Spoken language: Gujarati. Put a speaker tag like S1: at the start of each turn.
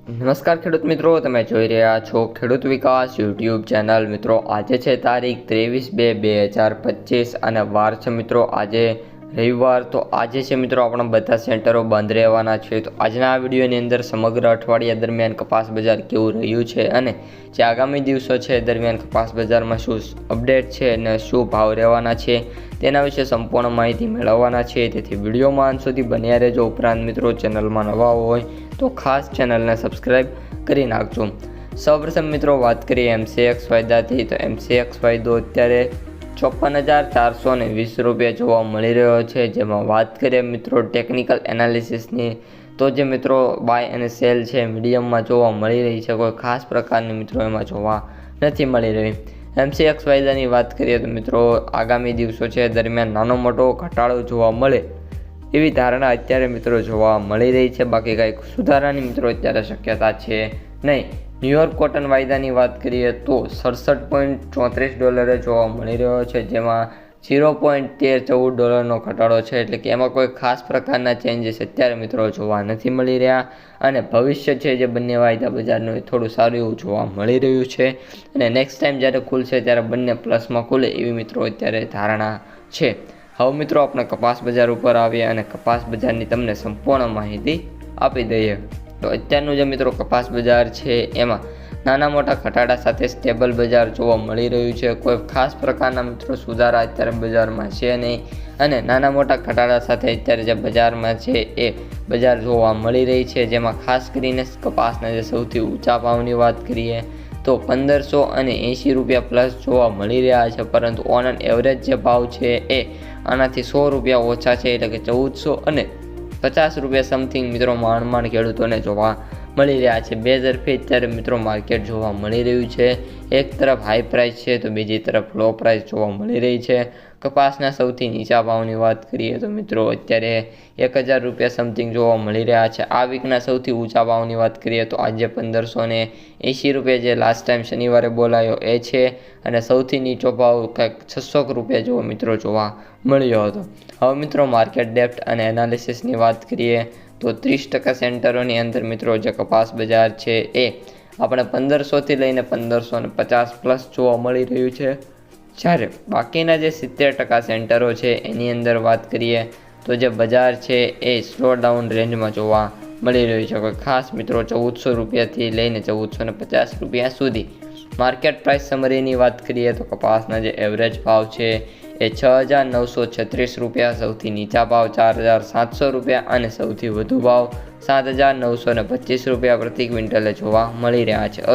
S1: નમસ્કાર ખેડૂત મિત્રો, તમે જોઈ રહ્યા છો ખેડૂત વિકાસ યુટ્યુબ ચેનલ। મિત્રો આજે છે તારીખ 23/2/2025 અને વાર છે મિત્રો આજે રવિવાર। તો આજે છે મિત્રો આપણા બધા સેન્ટરો બંધ રહેવાના છે। તો આજના આ વિડીયોની અંદર સમગ્ર અઠવાડિયા દરમિયાન કપાસ બજાર કેવું રહ્યું છે અને જે આગામી દિવસો છે દરમિયાન કપાસ બજારમાં શું અપડેટ છે અને શું ભાવ રહેવાના છે તેના વિશે સંપૂર્ણ માહિતી મેળવવાના છે। તેથી વિડીયોમાં અંત સુધી બન્યા રહેજો। ઉપરાંત મિત્રો ચેનલમાં નવા હોય તો ખાસ ચેનલને સબસ્ક્રાઈબ કરી નાખજો। સૌપ્રથમ મિત્રો વાત કરીએ MCX ફાયદાથી, તો MCX ફાયદો અત્યારે 54,420 રૂપિયા જોવા મળી રહ્યો છે। જેમાં વાત કરીએ મિત્રો ટેકનિકલ એનાલિસિસની, તો જે મિત્રો બાય અને સેલ છે મીડિયમમાં જોવા મળી રહી છે, કોઈ ખાસ પ્રકારની મિત્રો એમાં જોવા નથી મળી રહી। MCX ફાયદાની વાત કરીએ તો મિત્રો આગામી દિવસો છે દરમિયાન નાનો મોટો ઘટાડો જોવા મળે એવી ધારણા અત્યારે મિત્રો જોવા મળી રહી છે। બાકી કંઈક સુધારાની મિત્રો અત્યારે શક્યતા છે નહીં। ન્યુયોર્ક કોટન વાયદાની વાત કરીએ તો $67.34 જોવા મળી રહ્યો છે, જેમાં $0.1314 ઘટાડો છે, એટલે કે એમાં કોઈ ખાસ પ્રકારના ચેન્જીસ અત્યારે મિત્રો જોવા નથી મળી રહ્યા। અને ભવિષ્ય છે જે બંને વાયદા બજારનું થોડું સારું એવું જોવા મળી રહ્યું છે અને નેક્સ્ટ ટાઈમ જ્યારે ખુલશે ત્યારે બંને પ્લસમાં ખુલે એવી મિત્રો અત્યારે ધારણા છે। હવે મિત્રો આપણે કપાસ બજાર ઉપર આવીએ અને કપાસ બજારની તમને સંપૂર્ણ માહિતી આપી દઈએ। તો અત્યારનું જે મિત્રો કપાસ બજાર છે એમાં નાના મોટા ઘટાડા સાથે સ્ટેબલ બજાર જોવા મળી રહ્યું છે। કોઈ ખાસ પ્રકારના મિત્રો સુધારા અત્યારે બજારમાં છે નહીં અને નાના મોટા ઘટાડા સાથે અત્યારે જે બજારમાં છે એ બજાર જોવા મળી રહી છે। જેમાં ખાસ કરીને કપાસના જે સૌથી ઊંચા ભાવની વાત કરીએ તો 1580 રૂપિયા પ્લસ જોવા મળી રહ્યા છે, પરંતુ ઓન એન એવરેજ જે ભાવ છે એ આનાથી 100 રૂપિયા ઓછા છે, એટલે કે 1450 રૂપિયા સમથિંગ મિત્રો માંડ ખેડૂતોને જોવા મળી રહ્યા છે। બે તરફી અત્યારે મિત્રો માર્કેટ જોવા મળી રહ્યું છે। એક તરફ હાઈ પ્રાઇસ છે તો બીજી તરફ લો પ્રાઇસ જોવા મળી રહી છે। કપાસના સૌથી નીચા ભાવની વાત કરીએ તો મિત્રો અત્યારે 1000 રૂપિયા સમથિંગ જોવા મળી રહ્યા છે। આ વીકના સૌથી ઊંચા ભાવની વાત કરીએ તો આજે 1580 રૂપિયા જે લાસ્ટ ટાઈમ શનિવારે બોલાયો એ છે અને સૌથી નીચો ભાવ કંઈક 600 રૂપિયા જેવો મિત્રો જોવા મળ્યો હતો। હવે મિત્રો માર્કેટ ડેપ્થ અને એનાલિસિસની વાત કરીએ તો 30% સેન્ટરોની અંદર મિત્રો જે કપાસ બજાર છે એ આપણે 1500થી લઈને 1550 પ્લસ જોવા મળી રહ્યું છે, જ્યારે બાકીના જે 70% સેન્ટરો છે એની અંદર વાત કરીએ તો જે બજાર છે એ સ્લો ડાઉન રેન્જમાં જોવા મળી રહ્યું છે। કોઈ ખાસ મિત્રો 1400 રૂપિયાથી લઈને 1450 રૂપિયા સુધી। માર્કેટ પ્રાઇસ સમરીની વાત કરીએ તો કપાસના જે એવરેજ ભાવ છે એ 6936 રૂપિયા, સૌથી નીચા ભાવ 4700 રૂપિયા અને સૌથી વધુ ભાવ 7925 રૂપિયા પ્રતિ ક્વિન્ટલે જોવા મળી રહ્યા છે।